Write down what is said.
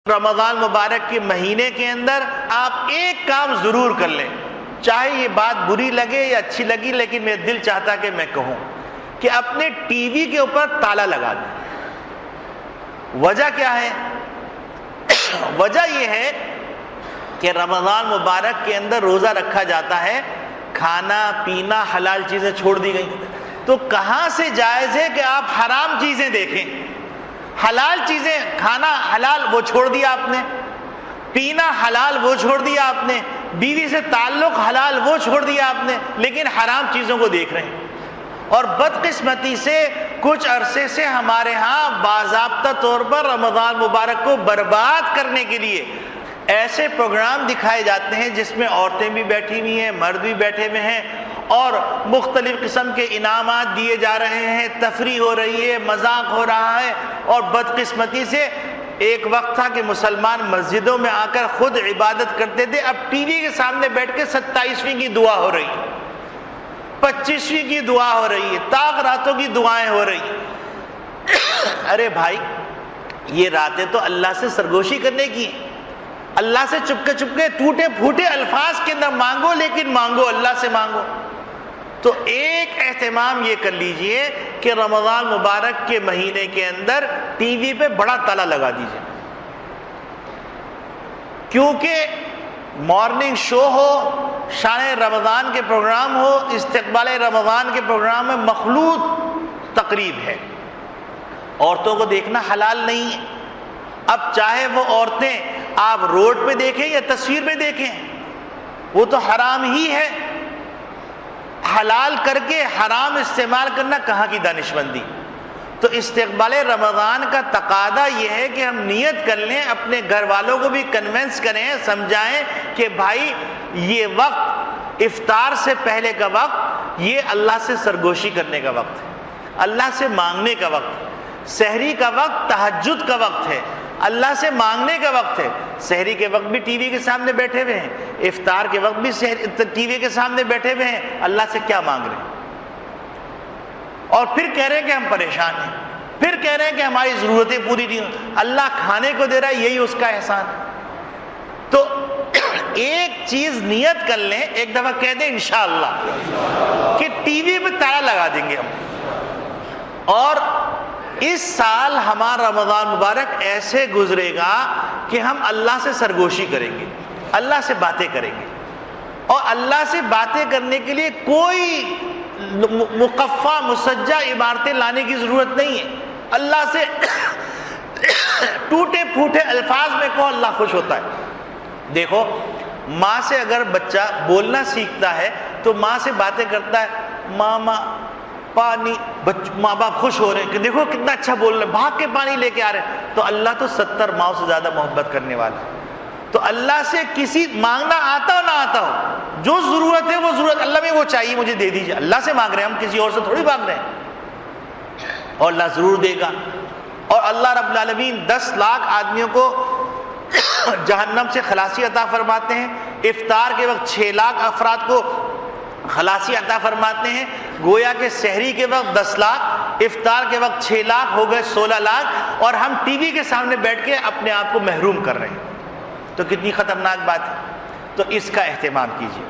رمضان مبارک کے مہینے کے اندر آپ ایک کام ضرور کر لیں، چاہے یہ بات بری لگے یا اچھی لگی، لیکن میرا دل چاہتا کہ میں کہوں کہ اپنے ٹی وی کے اوپر تالا لگا دیں۔ وجہ کیا ہے؟ وجہ یہ ہے کہ رمضان مبارک کے اندر روزہ رکھا جاتا ہے، کھانا پینا حلال چیزیں چھوڑ دی گئی، تو کہاں سے جائز ہے کہ آپ حرام چیزیں دیکھیں؟ حلال چیزیں، کھانا حلال وہ چھوڑ دیا آپ نے، پینا حلال وہ چھوڑ دیا آپ نے، بیوی سے تعلق حلال وہ چھوڑ دیا آپ نے، لیکن حرام چیزوں کو دیکھ رہے ہیں۔ اور بدقسمتی سے کچھ عرصے سے ہمارے ہاں باضابطہ طور پر رمضان مبارک کو برباد کرنے کے لیے ایسے پروگرام دکھائے جاتے ہیں جس میں عورتیں بھی بیٹھی ہوئی ہیں، مرد بھی بیٹھے ہوئے ہیں، اور مختلف قسم کے انعامات دیے جا رہے ہیں، تفریح ہو رہی ہے، مذاق ہو رہا ہے۔ اور بدقسمتی سے ایک وقت تھا کہ مسلمان مسجدوں میں آ کر خود عبادت کرتے تھے، اب ٹی وی کے سامنے بیٹھ کے 27ویں کی دعا ہو رہی ہے، 25ویں کی دعا ہو رہی ہے، طاق راتوں کی دعائیں ہو رہی ہیں۔ ارے بھائی، یہ راتیں تو اللہ سے سرگوشی کرنے کی ہیں، اللہ سے چپکے ٹوٹے پھوٹے الفاظ کے اندر مانگو، لیکن مانگو اللہ سے مانگو۔ تو ایک اہتمام یہ کر لیجئے کہ رمضان مبارک کے مہینے کے اندر ٹی وی پہ بڑا تالا لگا دیجئے، کیونکہ مارننگ شو ہو، شان رمضان کے پروگرام ہو، استقبال رمضان کے پروگرام میں مخلوط تقریب ہے، عورتوں کو دیکھنا حلال نہیں ہے۔ اب چاہے وہ عورتیں آپ روڈ پہ دیکھیں یا تصویر میں دیکھیں، وہ تو حرام ہی ہے۔ حلال کر کے حرام استعمال کرنا کہاں کی دانشمندی؟ تو استقبال رمضان کا تقاضا یہ ہے کہ ہم نیت کر لیں، اپنے گھر والوں کو بھی کنونس کریں، سمجھائیں کہ بھائی یہ وقت، افطار سے پہلے کا وقت، یہ اللہ سے سرگوشی کرنے کا وقت ہے، اللہ سے مانگنے کا وقت ہے۔ سحری کا وقت تہجد کا وقت ہے، اللہ سے مانگنے کا وقت ہے۔ سحری کے وقت بھی ٹی وی کے سامنے بیٹھے ہوئے ہیں، افطار کے وقت بھی ٹی وی کے سامنے بیٹھے ہوئے ہیں، اللہ سے کیا مانگ رہے ہیں؟ اور پھر کہہ رہے ہیں کہ ہم پریشان ہیں، پھر کہہ رہے ہیں کہ ہماری ضرورتیں پوری نہیں ہوئی۔ اللہ کھانے کو دے رہا ہے، یہی اس کا احسان ہے۔ تو ایک چیز نیت کر لیں، ایک دفعہ کہہ دیں انشاءاللہ کہ ٹی وی پہ تالا لگا دیں گے ہم، اور اس سال ہمارا رمضان مبارک ایسے گزرے گا کہ ہم اللہ سے سرگوشی کریں گے، اللہ سے باتیں کریں گے، اور اللہ سے باتیں کرنے کے لیے کوئی مقفع مسجع عبارتیں لانے کی ضرورت نہیں ہے۔ اللہ سے ٹوٹے پھوٹے الفاظ میں کہو، اللہ خوش ہوتا ہے۔ دیکھو، ماں سے اگر بچہ بولنا سیکھتا ہے تو ماں سے باتیں کرتا ہے، ماما پانی، ماں باپ خوش ہو رہے ہیں کہ دیکھو کتنا اچھا بول رہے ہیں، بھاگ کے پانی لے کے آ رہے ہیں۔ تو اللہ تو 70 ماؤں سے زیادہ محبت کرنے والا ہے۔ تو اللہ سے کسی مانگنا آتا ہو نہ آتا ہو، جو ضرورت ہے وہ ضرورت، اللہ میں وہ چاہیے مجھے دے دیجیے، اللہ سے مانگ رہے ہیں ہم، کسی اور سے تھوڑی مانگ رہے ہیں، اور اللہ ضرور دے گا۔ اور اللہ رب العالمین 10 لاکھ آدمیوں کو جہنم سے خلاصی عطا فرماتے ہیں، افطار کے وقت 6 لاکھ افراد کو خلاصی عطا فرماتے ہیں، گویا کہ سحری کے وقت 10 لاکھ، افطار کے وقت 6 لاکھ، ہو گئے 16 لاکھ، اور ہم ٹی وی کے سامنے بیٹھ کے اپنے آپ کو محروم کر رہے ہیں۔ تو کتنی خطرناک بات ہے۔ تو اس کا اہتمام کیجیے۔